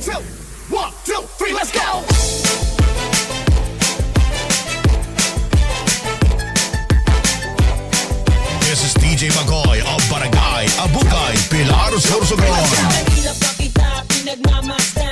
two, 1, 2, 3, let's go! This is DJ Magoy of Barangay Abukay, Pilar, Sorsogon. Sa Manila pa kita pinagmamasta.